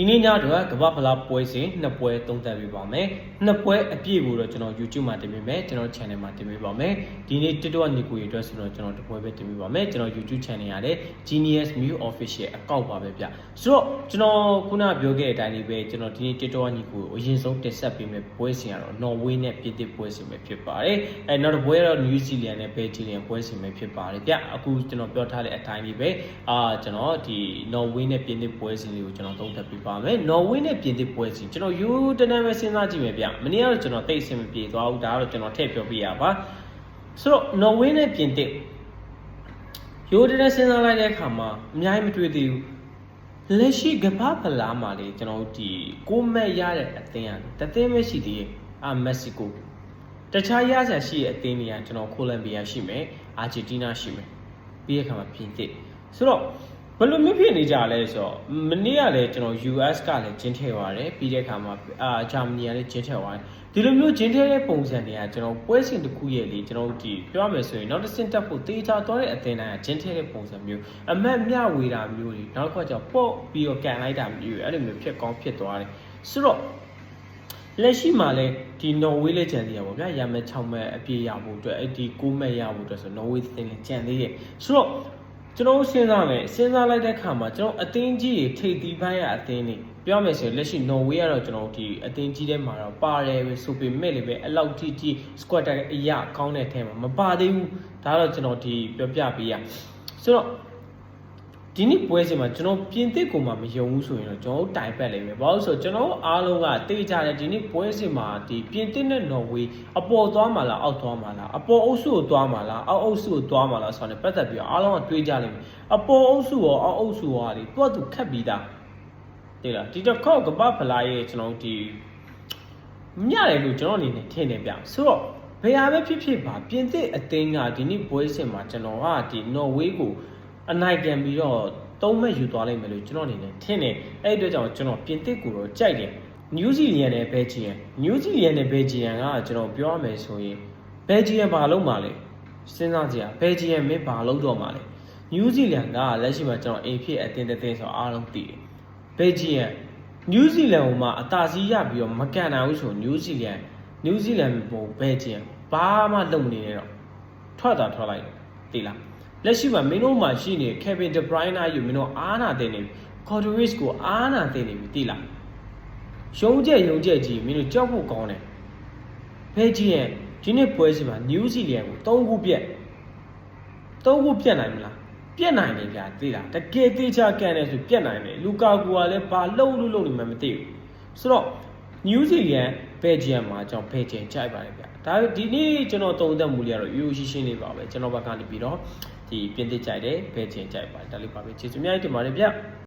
ဒီနေ့ညတော့ကမ္ဘာဖလားပွဲစဉ်နှစ်ပွဲသုံးသပ်ပေးပါမယ်နှစ်ပွဲအပြည့်ကိုတော့ကျွန်တော် YouTube မှာတင်ပေးမယ်ကျွန်တော် channel မှာတင်ပေးပါမယ်ဒီနေ့ TikTok ညီကိုတွေအတွက်ဆိုတော့ကျွန်တော်တစ်ပွဲပဲတင်ပေးပါမယ်ကျွန်တော် YouTube channel ရတယ် Genius Mew Official အကောင့်ပါပဲဗျဆိုတော့ကျွန်တော်ခုနပြောခဲ့တဲ့အတိုင်းလေးပဲကျွန်တော်ဒီနေ့ TikTok ညီကိုအရင်ဆုံးတင်ဆက်ပေးမယ်ပွဲစဉ်ကတော့ Norway နဲ့ပြင်သစ်ပွဲစဉ်ပဲဖြစ်ပါတယ်နောက်တစ်ပွဲကတော့ New Zealand နဲ့ Belgium ပွဲစဉ်ပဲဖြစ်ပါတယ်ဗျအခုကျွန်တော်ပြောထားတဲ့အတိုင်းလေးပဲကျွန်တော်ဒီ Norway နဲ့ပြင်သစ်ပွဲစဉ်လေးကိုကျွန်တော်သုံးသပ်ပေးပါမယ် Norway နဲ့ပြင်သစ်ပွဲစဉ်ကျွန်တော်ယူတနည်းပဲစဉ်းစားကြည့်မယ်ဗျမနေ့ကတော့ကျွန်တော်တိတ်အဆင်မပြေသွားဘူးဒါကတော့ကျွန်တော်ထည့်ပြောပြရပါဆိုတော့ Norway နဲ့ပြင်သစ်ယူတနည်းစဉ်းစားလိုက်တဲ့အခါမှာအများကြီးမတွေ့သေးဘူးလက်ရှိကမ္ဘာဖလားမှာလေကျွန်တော်ဒီ6မှတ်ရတဲ့အသင်းကတသင်းပဲရှိသေးတယ်မက္ကဆီကိုတခြားရစရာရှိတဲ့အသင်းတွေကကျွန်တော်ကိုလံဘီယာရှိမယ်အာဂျင်တီးနားရှိမယ်ပြီးတဲ့အခါမှာပြင်သစ်ဆိုတော့ဘယ်လိုမျိုးဖြစ်နေကြလဲဆိုတော့မနေ့ကလည်းကျွန်တော် US ကလည်းကျင်းထည့်သွားတယ်ပြီးတဲ့အခါမှာဂျာမနီကလည်းကျင်းထည့်သွားတယ်ဒီလိုမျိုးကျင်းထည့်တဲ့ပုံစံတွေကကျွန်တော်ပွဲစဉ်တစ်ခုရဲ့လေကျွန်တော်ဒီပြောရမယ်ဆိုရင်နောက်တစ်ဆင့်တက်ဖို့တေချာသွားတဲ့အသင်းတိုင်းကကျင်းထည့်တဲ့ပုံစံမျိုးအမတ်မျှဝေတာမျိုးတွေနောက်တစ်ခါကျပေါ့ပြီးတော့ကန်လိုက်တာမျိုးအဲ့လိုမျိုးဖြစ်ကောင်းဖြစ်သွားတယ်ဆိုတော့လက်ရှိမှာလည်းဒီ Norway လည်းကြံသေးရပါဗျာရမယ်6မှတ်အပြည့်ရဖို့အတွက်အဲ့ဒီ9မှတ်ရဖို့အတွက်ဆို Norway သင်းလည်းကြံသေးတယ်ဆိုတော့ကျွန်တော်စဉ်းစားလိုက်တဲ့အခါမှာကျွန်တော်အသင်းကြီးတွေထိပ်သီးပိုင်းရအသင်းတွေပြောမယ်ဆိုရင်လက်ရှိ Norway ကတော့ကျွန်တော်ဒီအသင်းကြီးထဲမှာတော့ပါတယ်ပဲဆိုပေမဲ့လည်းပဲအလောက်ကြီး squad အရာကောင်းတဲ့အထက်မှာမပါသေးဘူးဒါတော့ကျွန်တော်ဒီပြောပြပေးရဆိုတော့ဒီနေ့ပွဲစဉ်မှာကျွန်တော်ပြင်သစ်ကိုမှမယုံဘူးဆိုရင်တော့ကျွန်တော်တိုင်ပတ်လိမ့်မယ်ဘာလို့ဆိုတော့ကျွန်တော်အားလုံးကတေးကြတယ်ဒီနေ့ပွဲစဉ်မှာဒီပြင်သစ်နဲ့ Norway အပေါ်သွားမှာလားအောက်သွားမှာလားအပေါ်အုပ်စုကိုသွားမှာလားအောက်အုပ်စုကိုသွားမှာလားဆိုတော့ပတ်သက်ပြီးအားလုံးကတွေးကြလိမ့်မယ်အပေါ်အုပ်စုရောအောက်အုပ်စုရောလေသူ့အတူခတ်ပြီးသားတိလားဒီတော့ခောက်ကပတ်ဖလားရဲ့ကျွန်တော်ဒီမြရတယ်လို့ကျွန်တော်အနေနဲ့ထင်နေပြဆိုတော့ဘယ်ဟာပဲဖြစ်ဖြစ်ပါပြင်သစ်အသင်းကဒီနေ့ပွဲစဉ်မှာကျွန်တော်ကဒီ Norway ကိုအနိုင်ကန်ပြီးတော့3မှတ်ယူသွားလိုက်မယ်လို့ကျွန်တော်အနေနဲ့ထင်တယ်အဲ့ဒီအတွက်ကြောင့်ကျွန်တော်ပြင်သစ်ကိုတော့ကြိုက်တယ် New Zealand နဲ့ Belgium New Zealand နဲ့ Belgium ကကျွန်တော်ပြောရမယ်ဆိုရင် Belgium ဘာလုပ်မှာလဲစဉ်းစားကြည့်ရ Belgium မင်းဘာလုပ်တော့မှာလဲ New Zealand ကလက်ရှိမှာကျွန်တော်အိမ်ဖြစ်အတင်းတင်းဆိုအားလုံးသိတယ် Belgium New Zealand ကိုမှအသာစီးရပြီးတော့မကန်နိုင်ဘူးဆို New Zealand ပုံ Belgium ဘာမှလုပ်မနေနဲ့တော့ထွက်လိုက်သိလားလက်ရှိမှာမင်းတို့မှာရှိနေ Kevin De Bruyne ယူမင်းတို့အားနာတင်နေပြီ Courtois ကိုအားနာတင်နေပြီသိလားရုံးချက်ကြီးမင်းတို့ကြောက်ဖို့ကောင်းတယ် Belgium ဒီနေ့ပွဲစီမှာ New Zealand ကို3ခုပြတ်နိုင်မလားပြတ်နိုင်တယ်ဗျာသိလားတကယ်တေချာကန်တယ်ဆိုပြတ်နိုင်တယ်လူကာကူကလည်းဘာလုံးလို့နေမှမသိဘူးဆိုတော့ New Zealand Belgium မှာကျွန်တော် Belgium ကြိုက်ပါတယ်ဗျာဒါဒီနေ့ကျွန်တော်သုံးသပ်မှုလေးကတော့ရိုးရှင်းလေးပါပဲကျွန်တော်ဘက်ကနေပြီးတော့ဒီပြင်သစ်ကြိုက်တယ် Belgium ကြိုက်ပါတယ်ဒါလေးပါပဲကျေးဇူးအများကြီးတင်ပါတယ်ဗျာ